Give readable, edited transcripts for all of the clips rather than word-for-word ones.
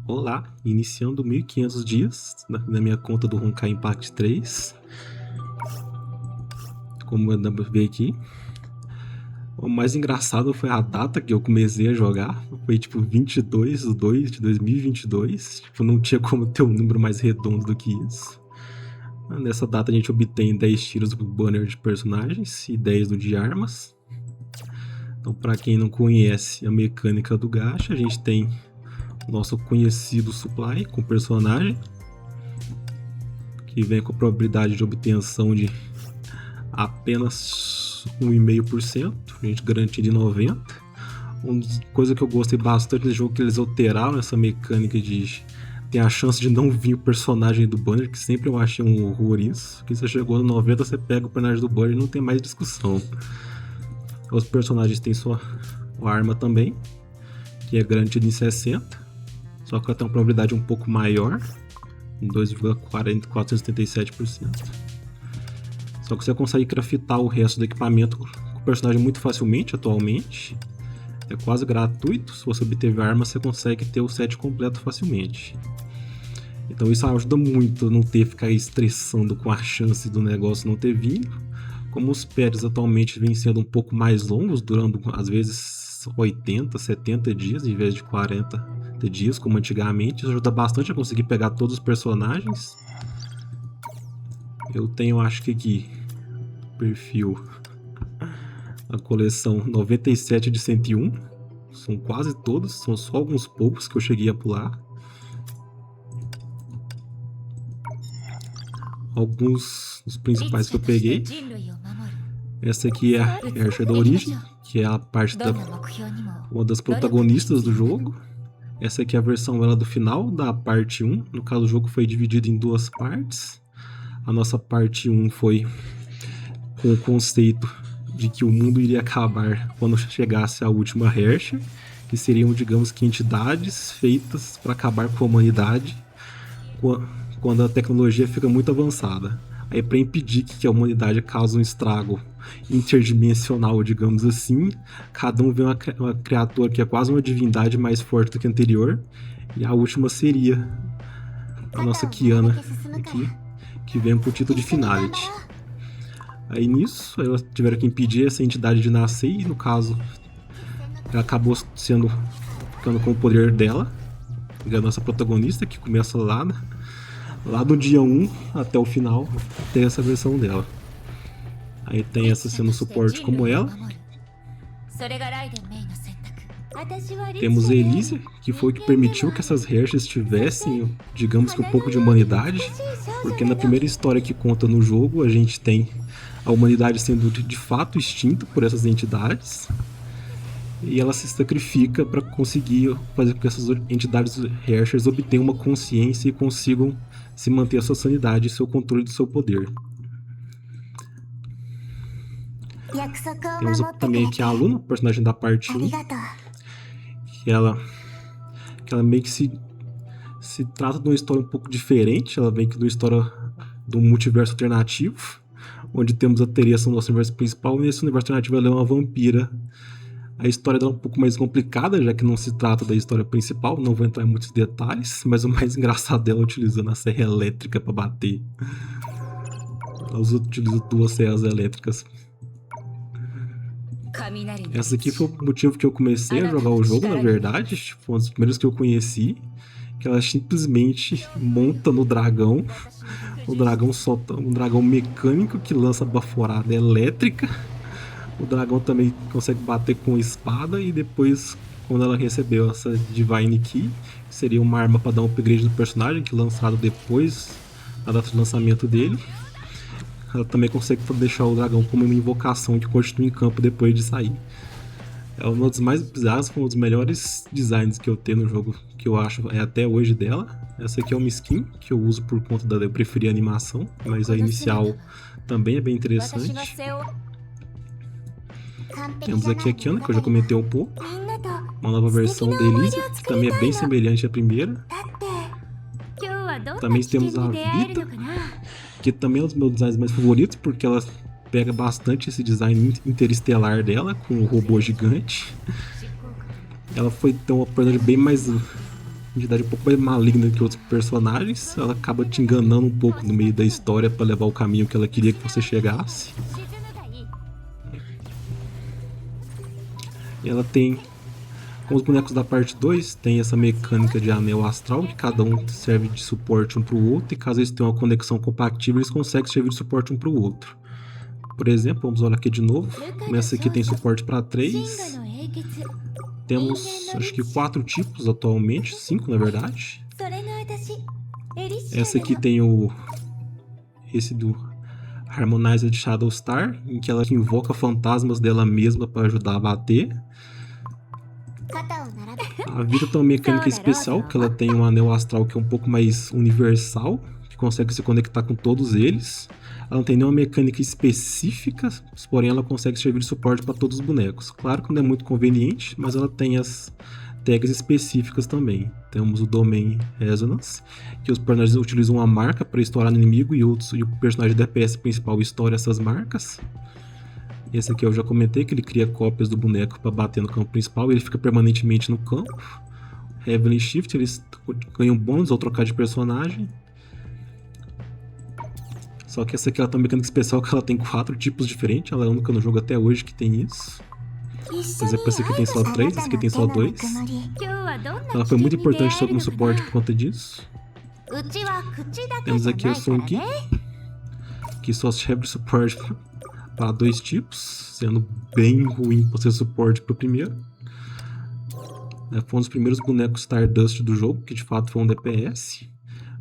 Olá, iniciando 1500 dias na minha conta do Honkai Impact 3. Como dá pra ver aqui. O mais engraçado foi a data que eu comecei a jogar. Foi tipo 22/2/2022. Tipo, não tinha como ter um número mais redondo do que isso. Nessa data a gente obtém 10 tiros do banner de personagens e 10 do de armas. Então, para quem não conhece a mecânica do gacha, a gente tem nosso conhecido supply com personagem, que vem com a probabilidade de obtenção de apenas 1,5%, a gente garante de 90%. Uma coisa que eu gostei bastante desse jogo é que eles alteraram essa mecânica de ter a chance de não vir o personagem do banner, que sempre eu achei um horror isso. Que você chegou no 90, você pega o personagem do banner e não tem mais discussão. Os personagens têm sua arma também, que é garantida em 60%. Só que ela tem uma probabilidade um pouco maior, em 2,477%. Só que você consegue craftar o resto do equipamento com o personagem muito facilmente atualmente. É quase gratuito, se você obter arma você consegue ter o set completo facilmente. Então isso ajuda muito a não ter que ficar estressando com a chance do negócio não ter vindo. Como os pairs atualmente vêm sendo um pouco mais longos, durando às vezes 80, 70 dias em vez de 40 dias, como antigamente, isso ajuda bastante a conseguir pegar todos os personagens. Eu tenho, acho que aqui, perfil, a coleção 97 de 101, são quase todos, são só alguns poucos que eu cheguei a pular. Alguns dos principais que eu peguei. Essa aqui é a Herrscher da Origem, que é a parte uma das protagonistas do jogo. Essa aqui é a versão do final da parte 1. No caso, o jogo foi dividido em duas partes. A nossa parte 1 foi com o conceito de que o mundo iria acabar quando chegasse a última Herrscher, que seriam, digamos que, entidades feitas para acabar com a humanidade quando a tecnologia fica muito avançada. Aí, para impedir que a humanidade cause um estrago interdimensional, digamos assim, cada um vê uma criatura que é quase uma divindade mais forte do que a anterior, e a última seria a nossa Kiana aqui, que vem com o título de Finality. Aí nisso, elas tiveram que impedir essa entidade de nascer, e no caso, ela acabou ficando com o poder dela, que é a nossa protagonista, que começa lá do dia 1 até o final, tem essa versão dela. Aí tem essa sendo suporte como ela. Temos a Elísia, que foi o que permitiu que essas Hershers tivessem, digamos que, um pouco de humanidade, porque na primeira história que conta no jogo, a gente tem a humanidade sendo de fato extinta por essas entidades, e ela se sacrifica para conseguir fazer com que essas entidades Hershers obtenham uma consciência e consigam se manter a sua sanidade e seu controle do seu poder. Temos também aqui a Luna, personagem da parte 1, que ela meio que se trata de uma história um pouco diferente. Ela vem aqui de uma história de um multiverso alternativo, onde temos a Teresa no nosso universo principal, e nesse universo alternativo ela é uma vampira. A história dela é um pouco mais complicada, já que não se trata da história principal, não vou entrar em muitos detalhes, mas o mais engraçado dela é utilizando a serra elétrica para bater. Ela utiliza duas serras elétricas. Essa aqui foi o motivo que eu comecei a jogar o jogo, na verdade. Foi uma das primeiras que eu conheci. Que ela simplesmente monta no dragão. O dragão solta um dragão mecânico que lança baforada elétrica. O dragão também consegue bater com espada. E depois, quando ela recebeu essa Divine Key, que seria uma arma para dar um upgrade no personagem, que é lançado depois da data de lançamento dele, ela também consegue deixar o dragão como uma invocação que continua em campo depois de sair. É uma das mais bizarras, foi um dos melhores designs que eu tenho no jogo, que eu acho é até hoje dela. Essa aqui é uma skin que eu uso por conta eu preferir a animação, mas a inicial também é bem interessante. Temos aqui a Kiana, que eu já comentei um pouco, uma nova versão da Elísia, que também é bem semelhante à primeira. Também temos a Vita, que também é um dos meus designs mais favoritos, porque ela pega bastante esse design interestelar dela, com o robô gigante. Ela foi então uma personagem bem mais entidade um pouco mais maligna que outros personagens. Ela acaba te enganando um pouco no meio da história para levar o caminho que ela queria que você chegasse. E ela tem, com os bonecos da parte 2, tem essa mecânica de anel astral, que cada um serve de suporte um para o outro, e caso eles tenham uma conexão compatível, eles conseguem servir de suporte um para o outro. Por exemplo, vamos olhar aqui de novo. Essa aqui tem suporte para 3. Temos, acho que 4 tipos atualmente, 5 na verdade. Essa aqui tem esse do Harmonized Shadow Star, em que ela invoca fantasmas dela mesma para ajudar a bater. A Vita tem uma mecânica especial, que ela tem um anel astral que é um pouco mais universal, que consegue se conectar com todos eles. Ela não tem nenhuma mecânica específica, porém ela consegue servir de suporte para todos os bonecos. Claro que não é muito conveniente, mas ela tem as tags específicas também. Temos o Domain Resonance, que os personagens utilizam uma marca para estourar no inimigo e o personagem DPS principal estoura essas marcas. Esse aqui eu já comentei, que ele cria cópias do boneco para bater no campo principal e ele fica permanentemente no campo. Heavenly Shift, eles ganham bônus ao trocar de personagem. Só que essa aqui ela tem uma mecânica especial que ela tem 4 tipos diferentes. Ela é a única no jogo até hoje que tem isso. Por exemplo, esse aqui tem só 3, esse aqui tem só 2. Ela foi muito importante só como suporte por conta disso. Temos aqui a Sonki, que só serve de suporte para 2 tipos, sendo bem ruim para ser suporte para o primeiro. Foi um dos primeiros bonecos Stardust do jogo, que de fato foi um DPS.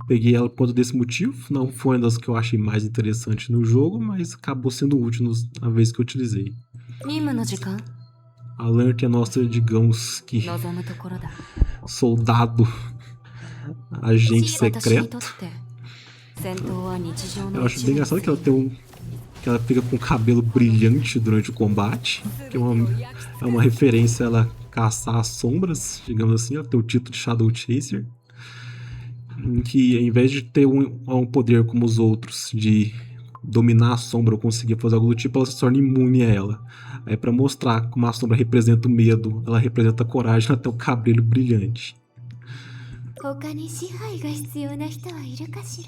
Peguei ela por conta desse motivo, não foi uma das que eu achei mais interessante no jogo, mas acabou sendo útil na vez que eu utilizei. A Lurk é nossa, digamos que, soldado, agente secreto. Eu acho bem engraçado que ela tem que ela fica com o cabelo brilhante durante o combate, que é uma referência a ela caçar as sombras, digamos assim. Ela tem o título de Shadow Chaser, em que ao invés de ter um poder como os outros, de dominar a sombra ou conseguir fazer algo do tipo, ela se torna imune a ela. Aí pra mostrar como a sombra representa o medo, ela representa a coragem, ela tem o cabelo brilhante.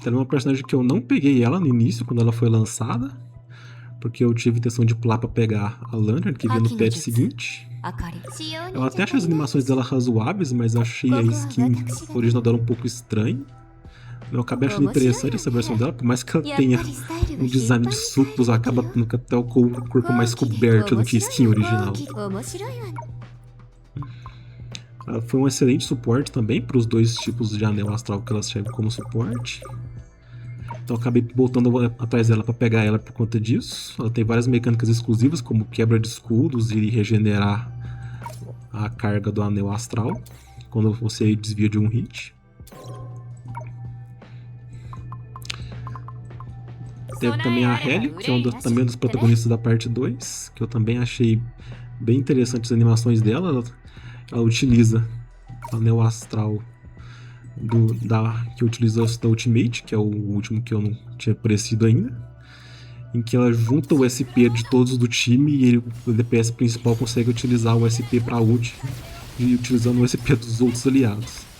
Tem uma personagem que eu não peguei ela no início, quando ela foi lançada, porque eu tive intenção de pular pra pegar a Lantern, que veio no patch seguinte. Eu até achei as animações dela razoáveis, mas achei a skin original dela um pouco estranha. Eu acabei achando interessante essa versão dela, por mais que ela tenha um design de suplos, ela acaba tendo até o corpo mais coberto do que a skin original. Ela foi um excelente suporte também para os 2 tipos de anel astral que ela serve como suporte. Então eu acabei voltando atrás dela para pegar ela por conta disso. Ela tem várias mecânicas exclusivas, como quebra de escudos e regenerar a carga do anel astral quando você desvia de um hit. Teve também a Helio, que é também um dos protagonistas da parte 2, que eu também achei bem interessante as animações dela. Ela utiliza o anel astral que utiliza da Ultimate, que é o último que eu não tinha aparecido ainda, em que ela junta o SP de todos do time e o DPS principal consegue utilizar o SP para ult, e utilizando o SP dos outros aliados.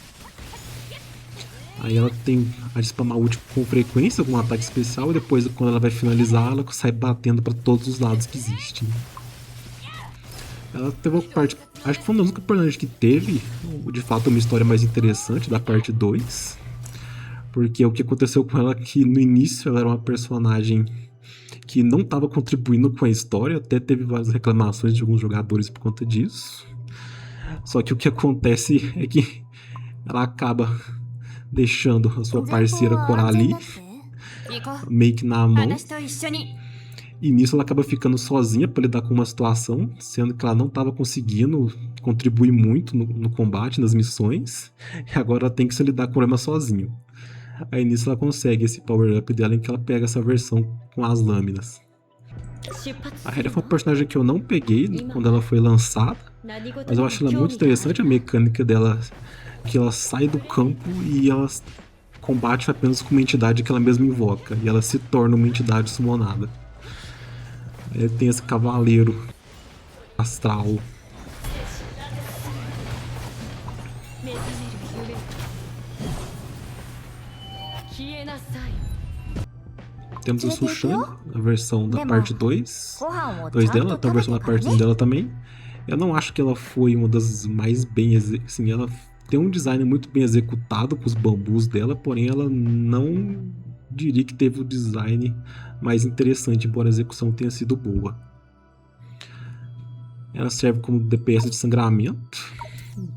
Aí ela tem a de spamar ult com frequência, com um ataque especial, e depois, quando ela vai finalizar, ela sai batendo para todos os lados que existem. Ela teve uma parte, acho que foi uma das únicas personagens que teve, de fato, uma história mais interessante da parte 2. Porque o que aconteceu com ela é que no início ela era uma personagem que não estava contribuindo com a história, até teve várias reclamações de alguns jogadores por conta disso. Só que o que acontece é que ela acaba deixando a sua parceira Coralie meio que na mão. E nisso ela acaba ficando sozinha para lidar com uma situação, sendo que ela não estava conseguindo contribuir muito no combate, nas missões, e agora ela tem que se lidar com o problema sozinho. Aí nisso ela consegue esse power-up dela, em que ela pega essa versão com as lâminas. A Helio foi uma personagem que eu não peguei quando ela foi lançada, mas eu acho ela muito interessante, a mecânica dela, que ela sai do campo e ela combate apenas com uma entidade que ela mesma invoca, e ela se torna uma entidade summonada. Ele tem esse cavaleiro astral. Temos a Sushan, a versão da parte 2 dela, tem a versão da parte 1 dela também. Eu não acho que ela foi uma das mais bem... Assim, ela tem um design muito bem executado com os bambus dela, porém ela não diria que teve o design mais interessante, embora a execução tenha sido boa. Ela serve como DPS de sangramento,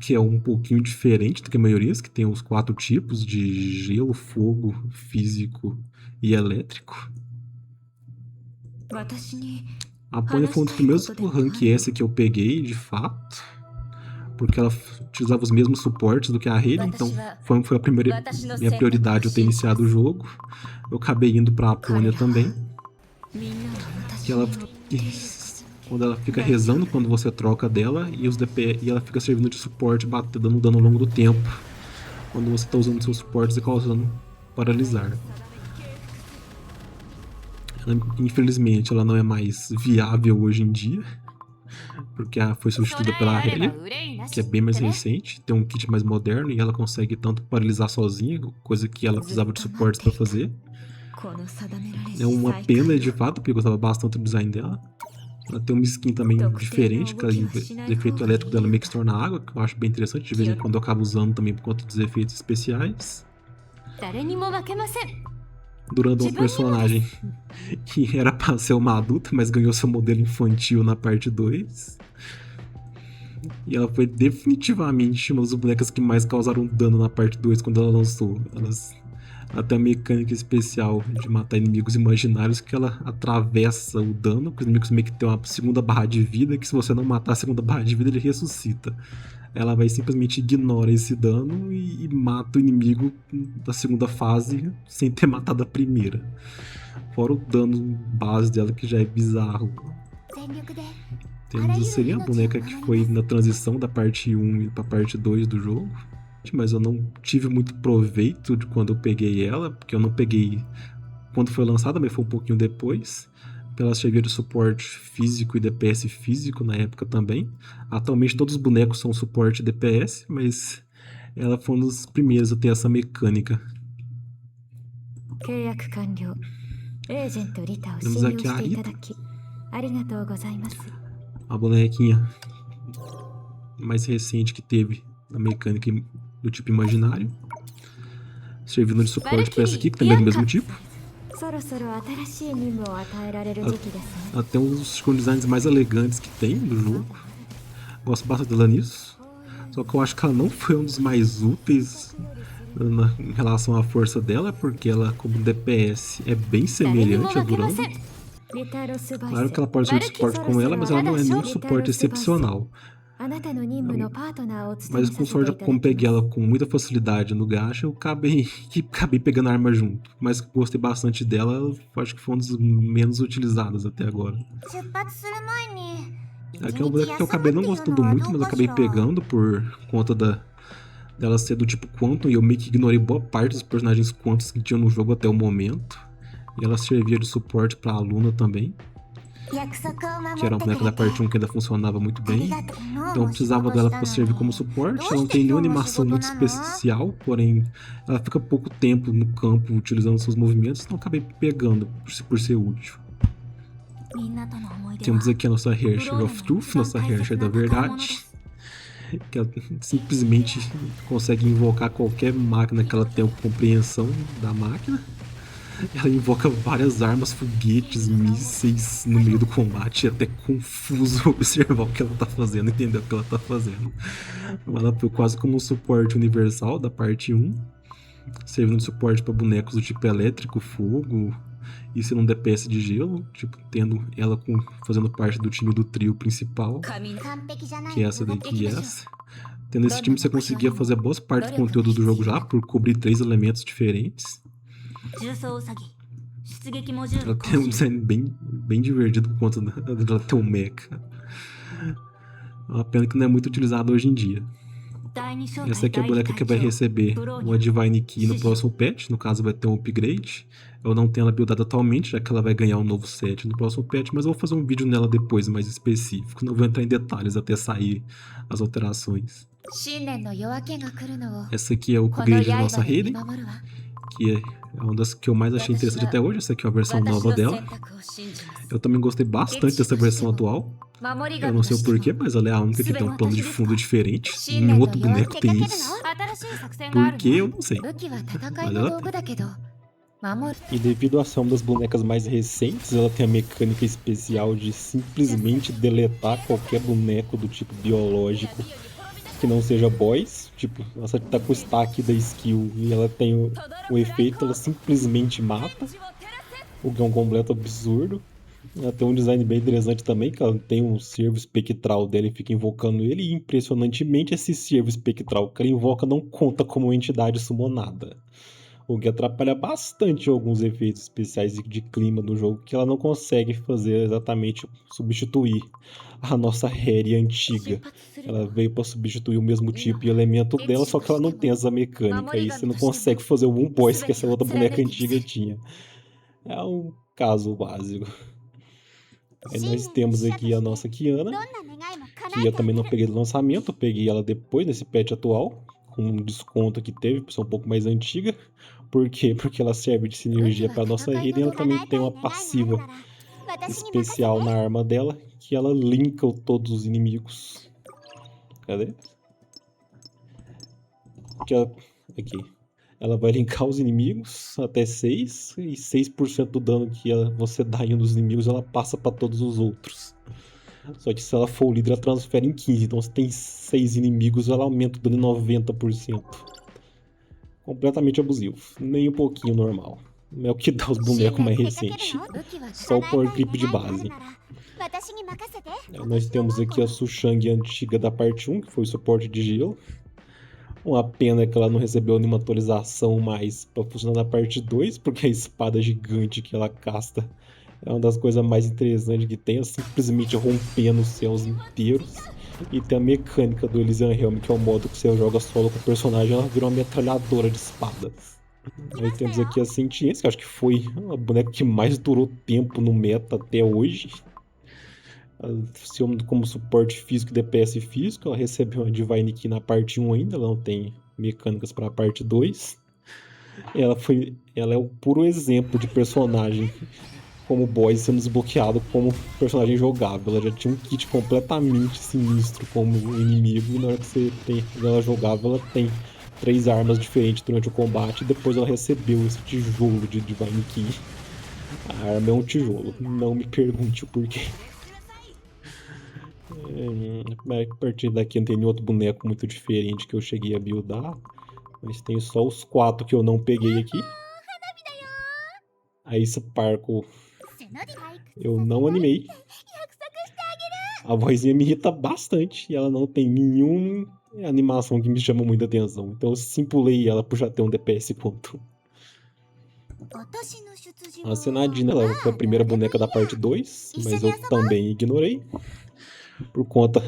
que é um pouquinho diferente do que a maioria, que tem os 4 tipos de gelo, fogo, físico e elétrico. A Pony foi um dos primeiros rank S que eu peguei, de fato, porque ela utilizava os mesmos suportes do que a Hayley, então foi minha prioridade eu ter iniciado o jogo. Eu acabei indo pra Pony também, que ela, quando ela fica rezando quando você troca dela, e ela fica servindo de suporte, dando dano ao longo do tempo, quando você está usando seus suportes e causando paralisar. Infelizmente ela não é mais viável hoje em dia, porque ela foi substituída pela Hayley, que é bem mais recente, tem um kit mais moderno e ela consegue tanto paralisar sozinha, coisa que ela precisava de suportes para fazer. É uma pena de fato, porque eu gostava bastante do design dela. Ela tem uma skin também diferente, que o efeito elétrico dela meio que se torna água, que eu acho bem interessante, de vez em quando eu acabo usando também por conta dos efeitos especiais. Durando um personagem que era pra ser uma adulta, mas ganhou seu modelo infantil na parte 2. E ela foi definitivamente uma das bonecas que mais causaram dano na parte 2 quando ela lançou. Ela tem a mecânica especial de matar inimigos imaginários, que ela atravessa o dano, que os inimigos meio que tem uma segunda barra de vida, que se você não matar a segunda barra de vida, ele ressuscita. Ela vai simplesmente ignora esse dano e mata o inimigo da segunda fase sem ter matado a primeira. Fora o dano base dela, que já é bizarro. Temos a Serena, a boneca que foi na transição da parte 1 para a parte 2 do jogo. Mas eu não tive muito proveito de quando eu peguei ela, porque eu não peguei quando foi lançada, mas foi um pouquinho depois. Ela servia de suporte físico e DPS físico na época também. Atualmente todos os bonecos são suporte DPS, mas ela foi uma das primeiras a ter essa mecânica. Temos aqui a Rita, a bonequinha mais recente que teve a mecânica do tipo imaginário, servindo de suporte para essa aqui, que também é do mesmo tipo. Ela tem uns designs mais elegantes que tem do jogo. Gosto bastante dela nisso. Só que eu acho que ela não foi um dos mais úteis em relação à força dela, porque ela, como DPS, é bem semelhante a Durando. Claro que ela pode ser de suporte com ela, mas ela não é nenhum suporte excepcional. Mas com sorte, como peguei ela com muita facilidade no gacha, eu acabei pegando a arma junto. Mas gostei bastante dela, eu acho que foi um dos menos utilizados até agora. Aqui é uma boneca que eu acabei não gostando muito, mas eu acabei pegando por conta dela ser do tipo Quantum, e eu meio que ignorei boa parte dos personagens Quantum que tinham no jogo até o momento. E ela servia de suporte pra Luna também, que era uma boneca da parte 1 que ainda funcionava muito bem. Então eu precisava dela para servir como suporte. Ela não tem nenhuma animação muito especial, porém ela fica pouco tempo no campo utilizando seus movimentos, então eu acabei pegando por ser útil. Temos aqui a nossa Herrscher of Truth, nossa Herrscher da verdade, que ela simplesmente consegue invocar qualquer máquina que ela tenha compreensão da máquina. Ela invoca várias armas, foguetes, mísseis no meio do combate. É até confuso observar o que ela tá fazendo, entender o que ela tá fazendo. Ela foi quase como um suporte universal da parte 1, servindo de suporte para bonecos do tipo elétrico, fogo, e sendo um DPS de gelo, tipo, tendo ela fazendo parte do time do trio principal, que é essa daqui e essa. Tendo esse time, você conseguia fazer boas partes do conteúdo do jogo já, por cobrir 3 elementos diferentes. Ela tem um design bem divertido por conta dela ter um mecha. É uma pena que não é muito utilizado hoje em dia. Essa aqui é a boneca que vai receber uma Divine Key no próximo patch, no caso vai ter um upgrade. Eu não tenho ela buildada atualmente, já que ela vai ganhar um novo set no próximo patch, mas eu vou fazer um vídeo nela depois mais específico, não vou entrar em detalhes até sair as alterações. Essa aqui é o upgrade da nossa Hayley, que É uma das que eu mais achei interessante até hoje. Essa aqui é a versão nova dela. Eu também gostei bastante dessa versão atual. Eu não sei o porquê, mas ela é a única que tem um plano de fundo diferente. Nenhum outro boneco tem isso. Por quê, eu não sei. Mas ela tem. E devido à ação das bonecas mais recentes, ela tem a mecânica especial de simplesmente deletar qualquer boneco do tipo biológico que não seja boss. Tipo, ela tá com o stack da skill e ela tem o efeito, ela simplesmente mata. O que é um completo absurdo. Ela tem um design bem interessante também, que ela tem um cervo espectral dela e fica invocando ele. E impressionantemente, esse cervo espectral que ela invoca não conta como entidade summonada. O que atrapalha bastante alguns efeitos especiais de clima do jogo, que ela não consegue fazer exatamente substituir a nossa Harry antiga. Ela veio para substituir o mesmo tipo e elemento dela, só que ela não tem essa mecânica. Aí você não consegue fazer o One Boss que essa outra boneca antiga tinha. É um caso básico. Aí nós temos aqui a nossa Kiana, que eu também não peguei do lançamento, eu peguei ela depois, nesse patch atual, com um desconto que teve, por ser um pouco mais antiga. Por quê? Porque ela serve de sinergia para a nossa Raiden e ela também tem uma passiva especial na arma dela, que ela linka todos os inimigos. Cadê? Aqui. Ela vai linkar os inimigos até 6, e 6% do dano que você dá em um dos inimigos, ela passa para todos os outros. Só que se ela for o líder, ela transfere em 15. Então se tem 6 inimigos, ela aumenta o dano em 90%. Completamente abusivo. Nem um pouquinho normal. É o que dá os bonecos mais recentes. Só o Power Grip de base. Nós temos aqui a Sushang antiga da parte 1, que foi o suporte de gelo. Uma pena que ela não recebeu nenhuma atualização mais para funcionar na parte 2, porque a espada gigante que ela casta é uma das coisas mais interessantes que tem, simplesmente rompendo os céus inteiros. E tem a mecânica do Elysian Helm, que é o modo que você joga solo com o personagem, ela vira uma metralhadora de espadas. Aí temos aqui a Sentiência, que acho que foi a boneca que mais durou tempo no meta até hoje. Como suporte físico e DPS físico, ela recebeu uma Divine Key na parte 1 ainda, ela não tem mecânicas para a parte 2. Ela é o puro exemplo de personagem como boss sendo desbloqueado como personagem jogável. Ela já tinha um kit completamente sinistro como inimigo, e na hora que ela jogável, ela tem 3 armas diferentes durante o combate, e depois ela recebeu esse tijolo de Divine Key. A arma é um tijolo, não me pergunte o porquê. A partir daqui não tem nenhum outro boneco muito diferente que eu cheguei a buildar, mas tem só os 4 que eu não peguei aqui. A Issa Parco eu não animei. A vozinha me irrita bastante e ela não tem nenhuma animação que me chama muita atenção. Então eu simpulei ela por já ter um DPS quanto. A Senadina, ela foi a primeira boneca da parte 2, mas eu também ignorei. Por conta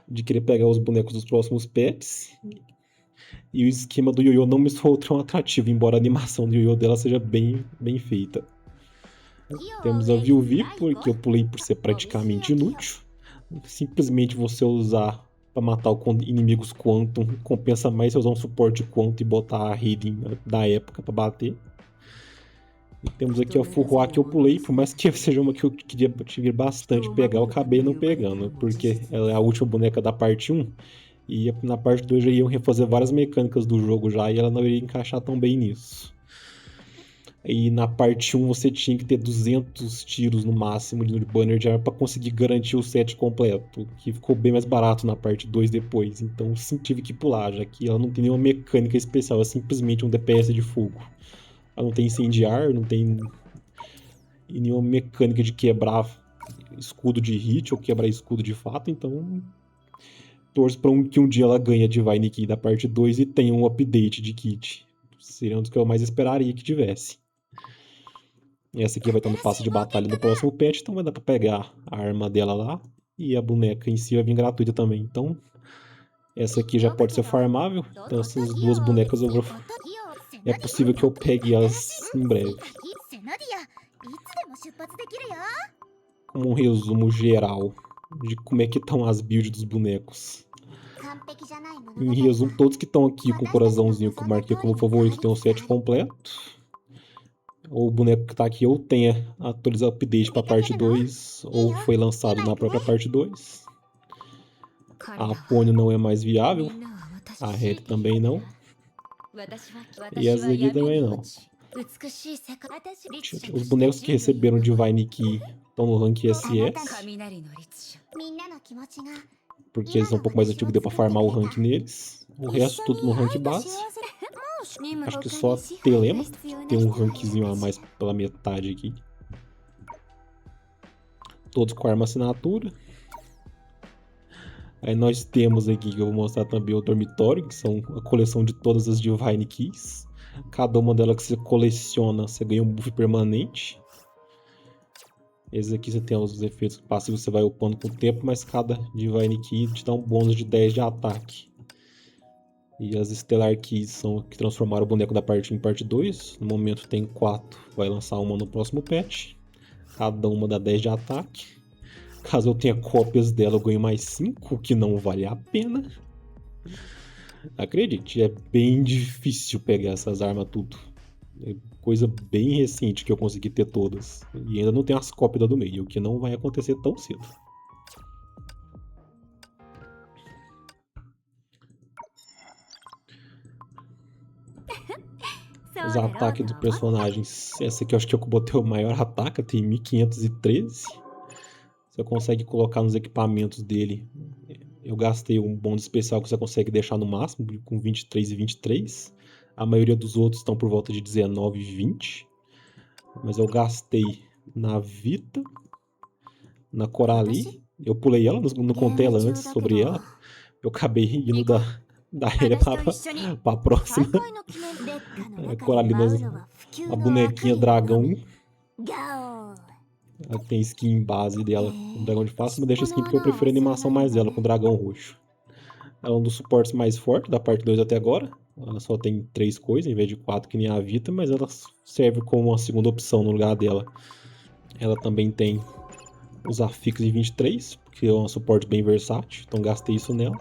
de querer pegar os bonecos dos próximos pets. E o esquema do Yoyo não me soou tão atrativo, embora a animação do Yoyo dela seja bem feita. Temos a Vilvi, porque eu pulei por ser praticamente inútil. Simplesmente você usar para matar inimigos Quantum compensa mais você usar um suporte Quantum e botar a Raiden da época para bater. E temos aqui a Fuhua, que eu pulei, por mais que seja uma que eu queria bastante pegar, eu acabei não pegando, porque ela é a última boneca da parte 1, e na parte 2 já iam refazer várias mecânicas do jogo já, e ela não iria encaixar tão bem nisso. E na parte 1 você tinha que ter 200 tiros no máximo de banner de arma para conseguir garantir o set completo, que ficou bem mais barato na parte 2 depois, então sim, tive que pular, já que ela não tem nenhuma mecânica especial, é simplesmente um DPS de fogo. Ela não tem incendiar, não tem nenhuma mecânica de quebrar escudo de hit ou quebrar escudo de fato, então torço para que um dia ela ganhe a Divine Key da parte 2 e tenha um update de kit. Seria um dos que eu mais esperaria que tivesse. Essa aqui vai estar no passe de batalha no próximo patch, então vai dar para pegar a arma dela lá, e a boneca em si vai vir gratuita também. Então essa aqui já pode ser farmável, então essas duas bonecas é possível que eu pegue elas em breve. Como um resumo geral de como é que estão as builds dos bonecos. Em resumo, todos que estão aqui com o coraçãozinho que eu marquei como favorito tem um set completo. ou o boneco que tá aqui ou tenha atualizado update pra parte 2, ou foi lançado na própria parte 2. A Pônio não é mais viável, a Hailey também não, e essa aqui também não. Os bonecos que receberam Divine Key estão no rank SS, porque eles são um pouco mais antigos, deu pra farmar o rank neles. O resto tudo no rank base. Acho que só Telema tem um rankzinho a mais pela metade aqui. Todos com arma assinatura. Aí nós temos aqui, que eu vou mostrar também, o dormitório, que são a coleção de todas as Divine Keys. Cada uma delas que você coleciona, você ganha um buff permanente. Esses aqui você tem os efeitos passivos que você vai upando com o tempo, mas cada Divine Key te dá um bônus de 10 de ataque. E as Stellar Keys são que transformaram o boneco da parte 1 em parte 2. No momento tem 4, vai lançar uma no próximo patch. Cada uma dá 10 de ataque. Caso eu tenha cópias dela, eu ganho mais 5, o que não vale a pena. Acredite, é bem difícil pegar essas armas tudo. É coisa bem recente que eu consegui ter todas. E ainda não tem as cópias do meio, o que não vai acontecer tão cedo. Os ataques dos personagens. Essa aqui eu acho que eu botei o maior ataque, tem 1513. Você consegue colocar nos equipamentos dele. Eu gastei um bônus especial que você consegue deixar no máximo, com 23 e 23. A maioria dos outros estão por volta de 19 e 20. Mas eu gastei na Vita, na Coralie. Eu pulei ela, não contei ela antes sobre ela. Eu acabei indo da Hailey pra próxima. A Coralie, a bonequinha dragão. Ela tem skin base dela com dragão de face, mas deixa skin porque eu prefiro a animação mais dela com dragão roxo. Ela é um dos suportes mais fortes da parte 2 até agora. Ela só tem 3 coisas em vez de 4 que nem a Vita, mas ela serve como uma segunda opção no lugar dela. Ela também tem os afixos em 23, porque é um suporte bem versátil, então gastei isso nela.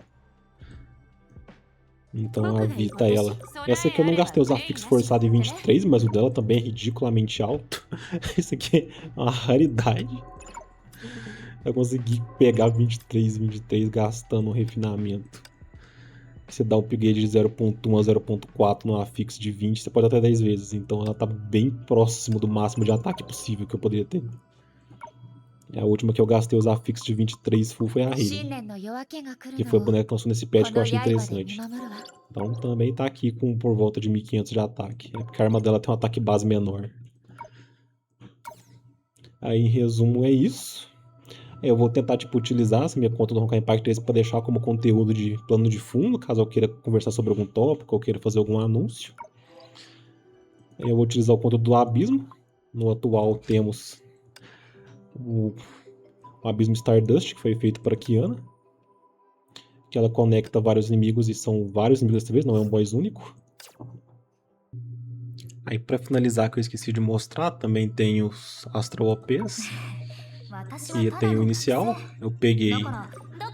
Então a Vita, ela... Essa aqui eu não gastei os afixos forçados em 23, mas o dela também é ridiculamente alto. Isso aqui é uma raridade. Eu consegui pegar 23 gastando um refinamento. Você dá um upgrade de 0.1 a 0.4 no afixo de 20, você pode até 10 vezes. Então ela tá bem próximo do máximo de ataque possível que eu poderia ter. A última que eu gastei os afixos de 23 full foi a Hailey, que foi a boneca que lançou nesse patch que eu achei interessante. Então também tá aqui com por volta de 1500 de ataque. É porque a arma dela tem um ataque base menor. Aí em resumo é isso. Eu vou tentar utilizar essa minha conta do Honkai Impact 3 para deixar como conteúdo de plano de fundo, caso eu queira conversar sobre algum tópico ou queira fazer algum anúncio. Eu vou utilizar o conteúdo do Abismo. No atual temos o Abismo Stardust, que foi feito para Kiana, que ela conecta vários inimigos e são vários inimigos dessa vez, não é um boss único. Aí para finalizar, que eu esqueci de mostrar, também tem os Astral OPs, que tem o inicial. Eu peguei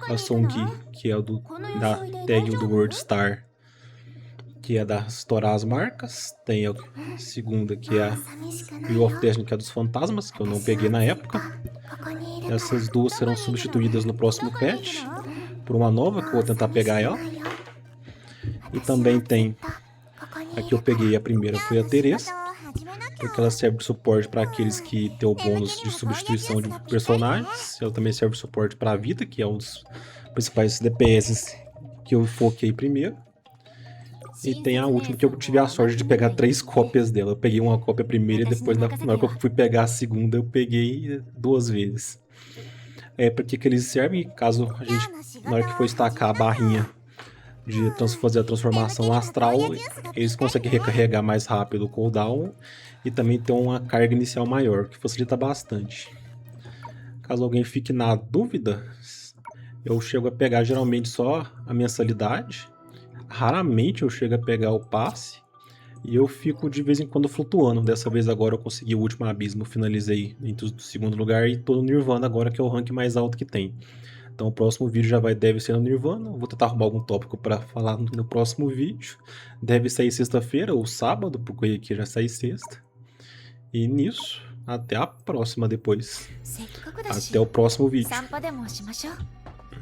a Songi, que é da tag do World Star, que é da estourar as marcas. Tem a segunda, que é a Wheel of Destiny, que é dos fantasmas, que eu não peguei na época. Essas duas serão substituídas no próximo patch por uma nova, que eu vou tentar pegar ela. E também tem, aqui eu peguei a primeira, foi a Teresa, porque ela serve de suporte para aqueles que tem o bônus de substituição de personagens. Ela também serve de suporte para a Vita, que é um dos principais DPS que eu foquei primeiro. E tem a última, que eu tive a sorte de pegar 3 cópias dela. Eu peguei uma cópia primeira e depois, na hora que eu fui pegar a segunda, eu peguei 2 vezes. Para que eles servem? Caso a gente, na hora que for estacar a barrinha de fazer a transformação astral, eles conseguem recarregar mais rápido o cooldown e também ter uma carga inicial maior, que facilita bastante. Caso alguém fique na dúvida, eu chego a pegar geralmente só a mensalidade. Raramente eu chego a pegar o passe. E eu fico de vez em quando flutuando. Dessa vez agora eu consegui o último abismo, finalizei entre o segundo lugar e tô no Nirvana agora, que é o rank mais alto que tem. Então o próximo vídeo já deve ser no Nirvana. Vou tentar arrumar algum tópico para falar no próximo vídeo. Deve sair sexta-feira ou sábado, porque aqui já sai sexta. E nisso, até a próxima depois. せっかくだし Até o próximo vídeo. 散歩でもしましょう。